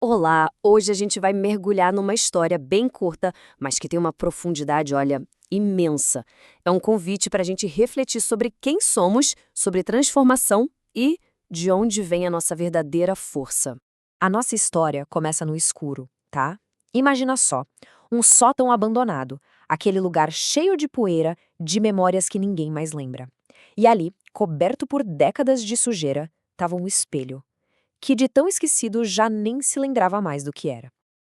Olá, hoje a gente vai mergulhar numa história bem curta, mas que tem uma profundidade, olha, imensa. É um convite para a gente refletir sobre quem somos, sobre transformação e de onde vem a nossa verdadeira força. A nossa história começa no escuro, tá? Imagina só, um sótão abandonado, aquele lugar cheio de poeira, de memórias que ninguém mais lembra. E ali, coberto por décadas de sujeira, estava um espelho, que de tão esquecido já nem se lembrava mais do que era.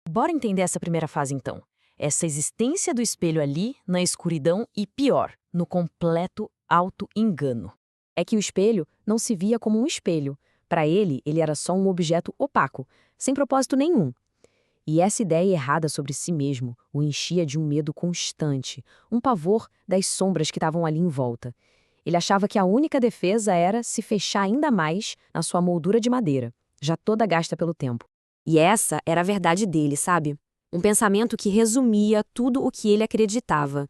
Bora entender essa primeira fase então. Essa existência do espelho ali, na escuridão e pior, no completo auto-engano. É que o espelho não se via como um espelho. Para ele era só um objeto opaco, sem propósito nenhum. E essa ideia errada sobre si mesmo o enchia de um medo constante, um pavor das sombras que estavam ali em volta. Ele achava que a única defesa era se fechar ainda mais na sua moldura de madeira, já toda gasta pelo tempo. E essa era a verdade dele, sabe? Um pensamento que resumia tudo o que ele acreditava.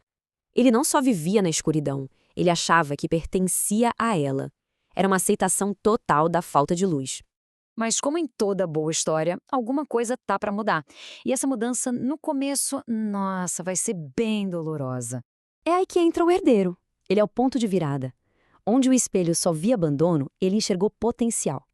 Ele não só vivia na escuridão, ele achava que pertencia a ela. Era uma aceitação total da falta de luz. Mas como em toda boa história, alguma coisa tá para mudar. E essa mudança, no começo, nossa, vai ser bem dolorosa. É aí que entra o herdeiro. Ele é o ponto de virada. Onde o espelho só via abandono, ele enxergou potencial.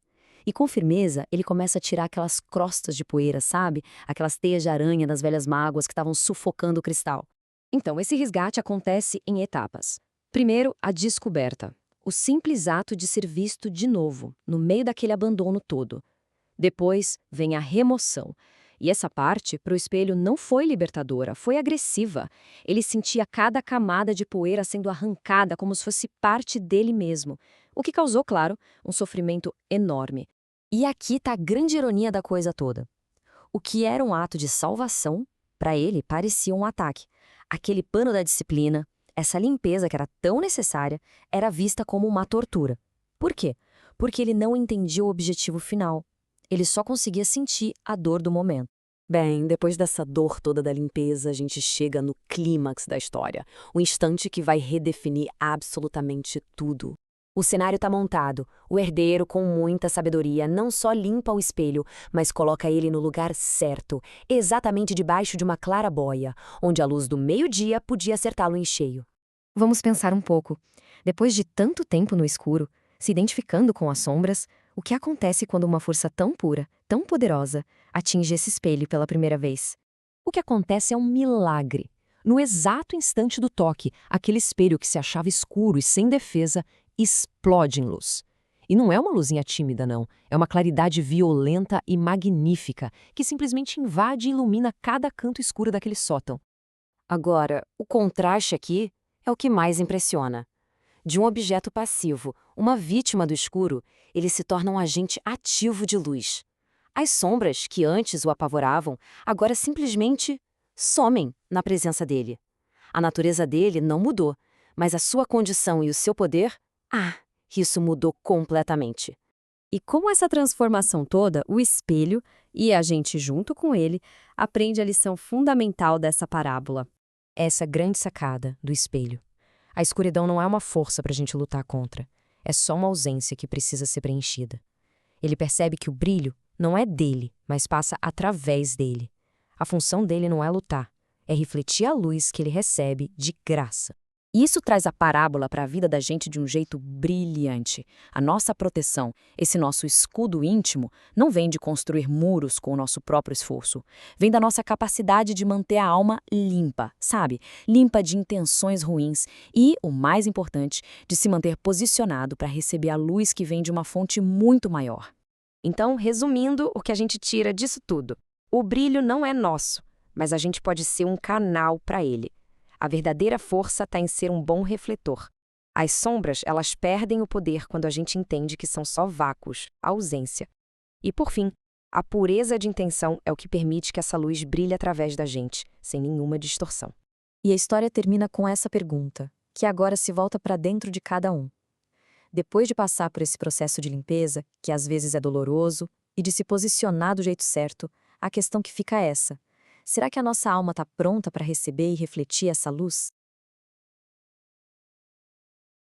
E com firmeza, ele começa a tirar aquelas crostas de poeira, sabe? Aquelas teias de aranha das velhas mágoas que estavam sufocando o cristal. Então, esse resgate acontece em etapas. Primeiro, a descoberta. O simples ato de ser visto de novo, no meio daquele abandono todo. Depois, vem a remoção. E essa parte, para o espelho, não foi libertadora, foi agressiva. Ele sentia cada camada de poeira sendo arrancada como se fosse parte dele mesmo. O que causou, claro, um sofrimento enorme. E aqui está a grande ironia da coisa toda. O que era um ato de salvação, para ele parecia um ataque. Aquele pano da disciplina, essa limpeza que era tão necessária, era vista como uma tortura. Por quê? Porque ele não entendia o objetivo final. Ele só conseguia sentir a dor do momento. Bem, depois dessa dor toda da limpeza, a gente chega no clímax da história, o instante que vai redefinir absolutamente tudo. O cenário está montado. O herdeiro, com muita sabedoria, não só limpa o espelho, mas coloca ele no lugar certo, exatamente debaixo de uma claraboia, onde a luz do meio-dia podia acertá-lo em cheio. Vamos pensar um pouco. Depois de tanto tempo no escuro, se identificando com as sombras, o que acontece quando uma força tão pura, tão poderosa, atinge esse espelho pela primeira vez? O que acontece é um milagre. No exato instante do toque, aquele espelho que se achava escuro e sem defesa explode em luz. E não é uma luzinha tímida, não. É uma claridade violenta e magnífica que simplesmente invade e ilumina cada canto escuro daquele sótão. Agora, o contraste aqui é o que mais impressiona. De um objeto passivo, uma vítima do escuro, ele se torna um agente ativo de luz. As sombras, que antes o apavoravam, agora simplesmente somem na presença dele. A natureza dele não mudou, mas a sua condição e o seu poder, isso mudou completamente. E com essa transformação toda, o espelho, e a gente junto com ele, aprende a lição fundamental dessa parábola. Essa grande sacada do espelho. A escuridão não é uma força para a gente lutar contra. É só uma ausência que precisa ser preenchida. Ele percebe que o brilho não é dele, mas passa através dele. A função dele não é lutar, é refletir a luz que ele recebe de graça. E isso traz a parábola para a vida da gente de um jeito brilhante. A nossa proteção, esse nosso escudo íntimo, não vem de construir muros com o nosso próprio esforço. Vem da nossa capacidade de manter a alma limpa, sabe? Limpa de intenções ruins e, o mais importante, de se manter posicionado para receber a luz que vem de uma fonte muito maior. Então, resumindo, o que a gente tira disso tudo? O brilho não é nosso, mas a gente pode ser um canal para ele. A verdadeira força está em ser um bom refletor. As sombras, elas perdem o poder quando a gente entende que são só vácuos, ausência. E por fim, a pureza de intenção é o que permite que essa luz brilhe através da gente, sem nenhuma distorção. E a história termina com essa pergunta, que agora se volta para dentro de cada um. Depois de passar por esse processo de limpeza, que às vezes é doloroso, e de se posicionar do jeito certo, a questão que fica é essa: será que a nossa alma está pronta para receber e refletir essa luz?